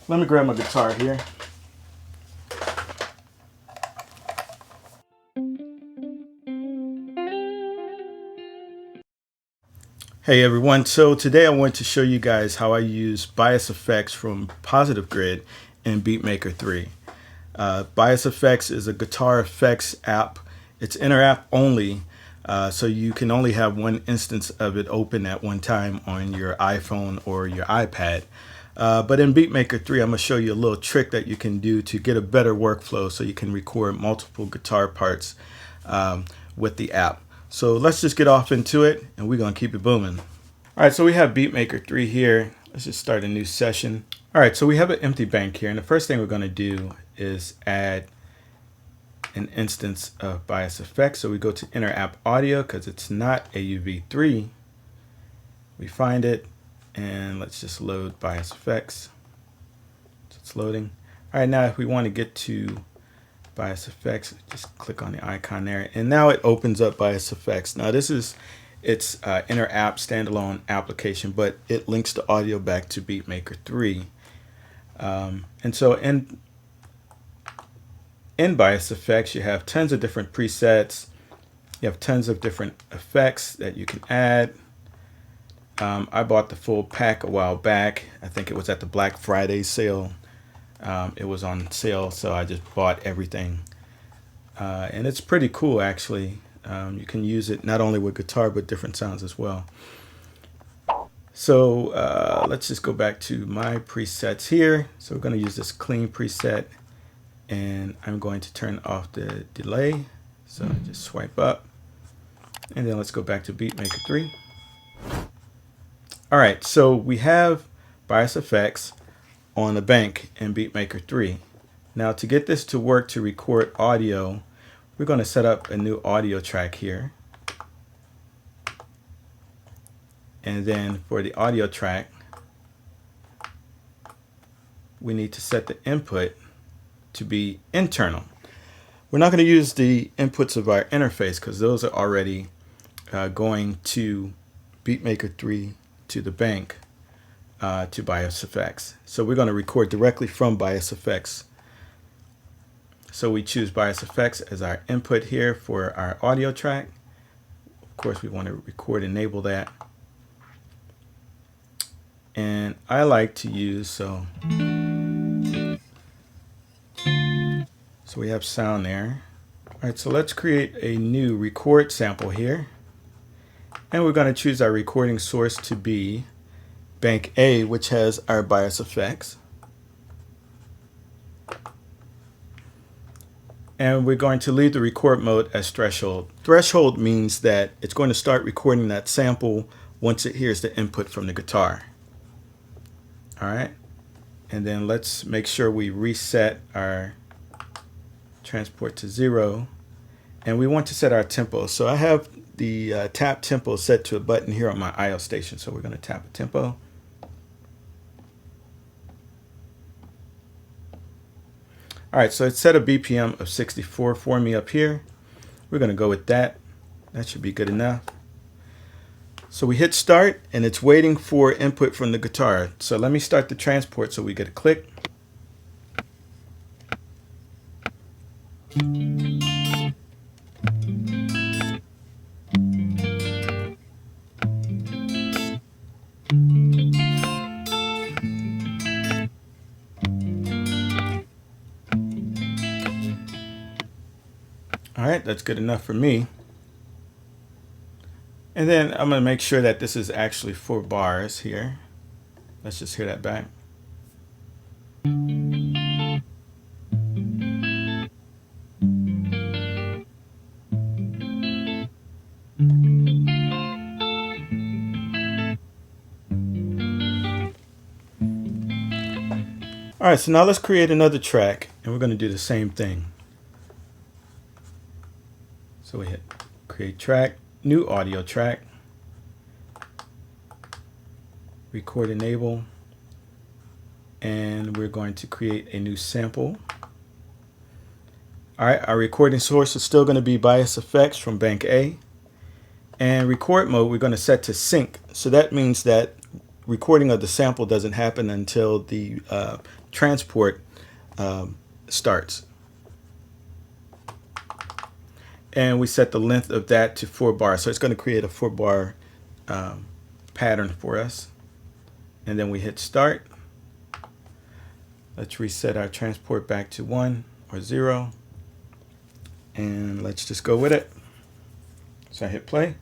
Let me grab my guitar here. Hey everyone, so today I want to show you guys how I use bias effects from Positive Grid in Beatmaker 3. Bias effects is a guitar effects app. It's inter-app only, so you can only have one instance of it open at one time on your iPhone or your iPad. But in Beatmaker 3, I'm going to show you a little trick that you can do to get a better workflow so you can record multiple guitar parts with the app. So let's just get off into it, and we're going to keep it booming. All right, so we have Beatmaker 3 here. Let's just start a new session. All right, so we have an empty bank here, and the first thing we're going to do is add an instance of bias effects. So we go to inter-app audio because it's not AUV3. We find it, and let's just load bias effects. So it's loading. All right, now if we want to get to bias effects, just click on the icon there, and now it opens up bias effects. Now this is its inter-app standalone application, but it links the audio back to Beatmaker 3. And so in bias effects, you have tons of different presets. You have tons of different effects that you can add. I bought the full pack a while back. I think it was at the Black Friday sale. It was on sale, so I just bought everything. And it's pretty cool, actually. You can use it not only with guitar, but different sounds as well. So let's just go back to my presets here. So we're going to use this clean preset, and I'm going to turn off the delay. So just swipe up, and then let's go back to Beatmaker 3. All right, so we have bias effects on the bank in Beatmaker 3. Now to get this to work to record audio, we're going to set up a new audio track here. And then for the audio track, we need to set the input to be internal. We're not going to use the inputs of our interface because those are already going to Beatmaker 3 to the bank to bias effects. So we're going to record directly from bias effects. So we choose bias effects as our input here for our audio track. Of course, we want to record enable that. And I like to use, so we have sound there. All right, so let's create a new record sample here. And we're going to choose our recording source to be Bank A, which has our bias effects. And we're going to leave the record mode as threshold. Threshold means that it's going to start recording that sample once it hears the input from the guitar. All right. And then let's make sure we reset our transport to 0. And we want to set our tempo. So I have the tap tempo set to a button here on my IO station. So we're going to tap a tempo. All right, so it's set a BPM of 64 for me up here. We're going to go with that. That should be good enough. So we hit start, and it's waiting for input from the guitar. So let me start the transport so we get a click. All right, that's good enough for me. And then I'm going to make sure that this is actually 4 bars here. Let's just hear that back. All right, so now let's create another track, and we're going to do the same thing. So we hit create track, new audio track, record enable, and we're going to create a new sample. All right, our recording source is still going to be bias effects from Bank A. And record mode, we're going to set to sync. So that means that recording of the sample doesn't happen until the transport starts. And we set the length of that to 4 bars. So it's going to create a 4 bar pattern for us. And then we hit start. Let's reset our transport back to 1 or 0. And let's just go with it. So I hit play.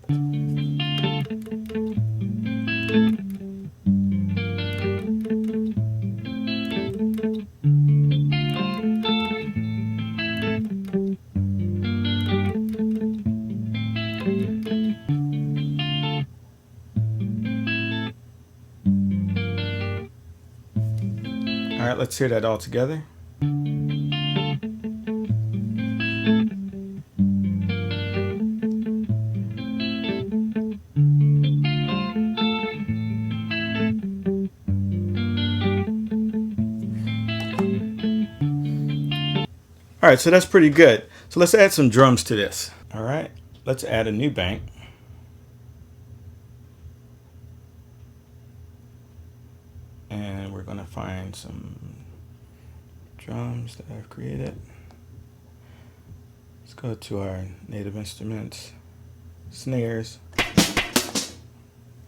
All right, let's hear that all together. All right, so that's pretty good. So let's add some drums to this. All right, let's add a new bank. And we're gonna find some drums that I've created. Let's go to our native instruments, snares.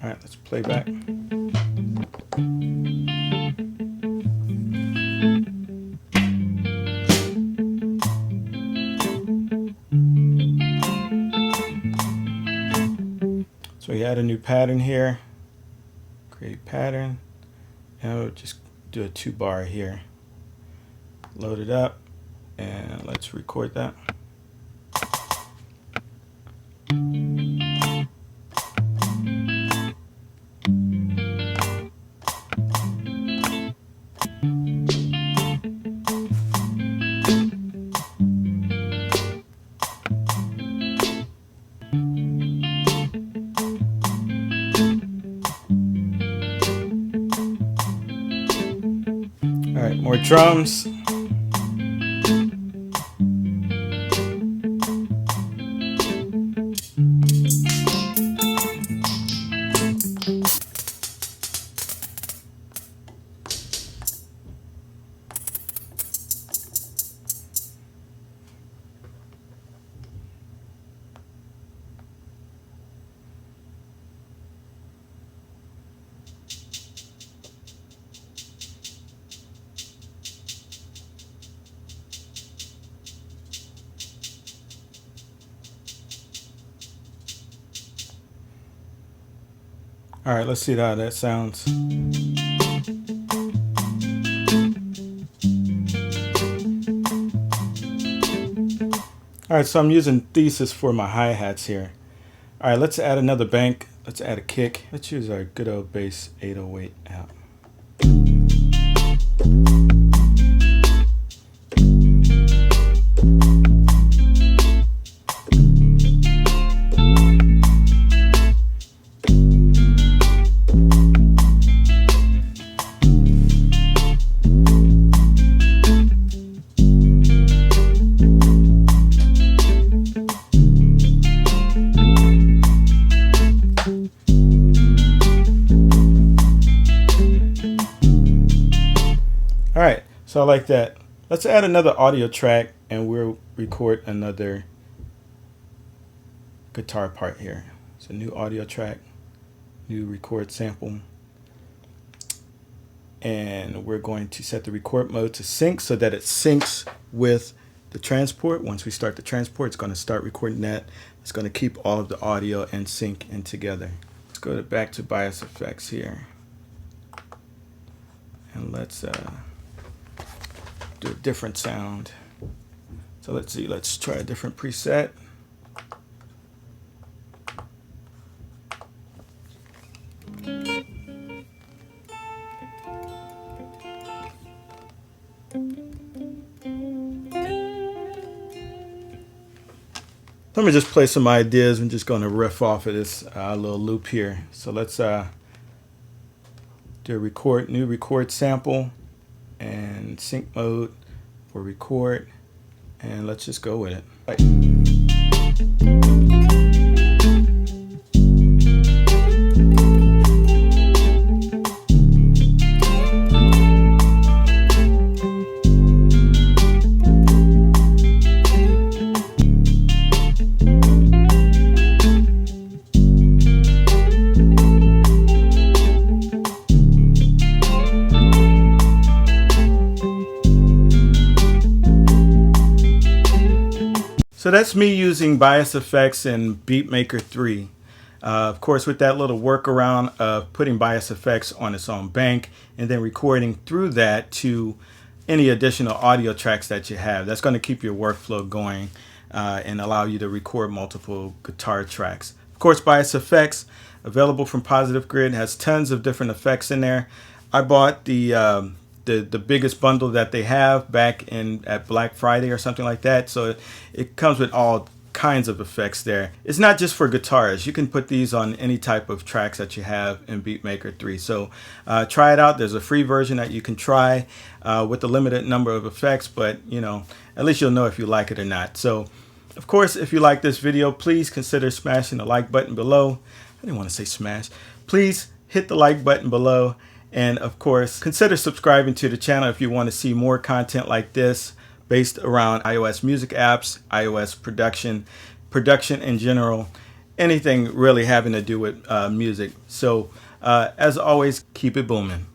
All right, let's play back. So we add a new pattern here, create pattern, and we'll just do a 2 bar here. Load it up, and let's record that. All right, more drums. All right, let's see how that sounds. All right, so I'm using Thesis for my hi-hats here. All right, let's add another bank. Let's add a kick. Let's use our good old bass 808 out. All right, so I like that. Let's add another audio track and we'll record another guitar part here. It's a new audio track, new record sample. And we're going to set the record mode to sync so that it syncs with the transport. Once we start the transport, it's going to start recording that. It's going to keep all of the audio and sync in together. Let's go back to bias effects here. And let's do a different sound. So let's see, let's try a different preset. Let me just play some ideas. I'm just going to riff off of this little loop here. So let's do a new record sample and sync mode for record, and let's just go with it. Right. So that's me using bias effects in Beatmaker 3. Of course, with that little workaround of putting bias effects on its own bank and then recording through that to any additional audio tracks that you have. That's going to keep your workflow going and allow you to record multiple guitar tracks. Of course, bias effects available from Positive Grid has tons of different effects in there. I bought the biggest bundle that they have back at Black Friday or something like that. So it comes with all kinds of effects there. It's not just for guitars. You can put these on any type of tracks that you have in Beatmaker 3. So try it out. There's a free version that you can try with a limited number of effects, but at least you'll know if you like it or not. So of course, if you like this video, please consider smashing the like button below. I didn't want to say smash. Please hit the like button below. And of course, consider subscribing to the channel if you want to see more content like this based around iOS music apps, iOS production in general, anything really having to do with music. So as always, keep it booming.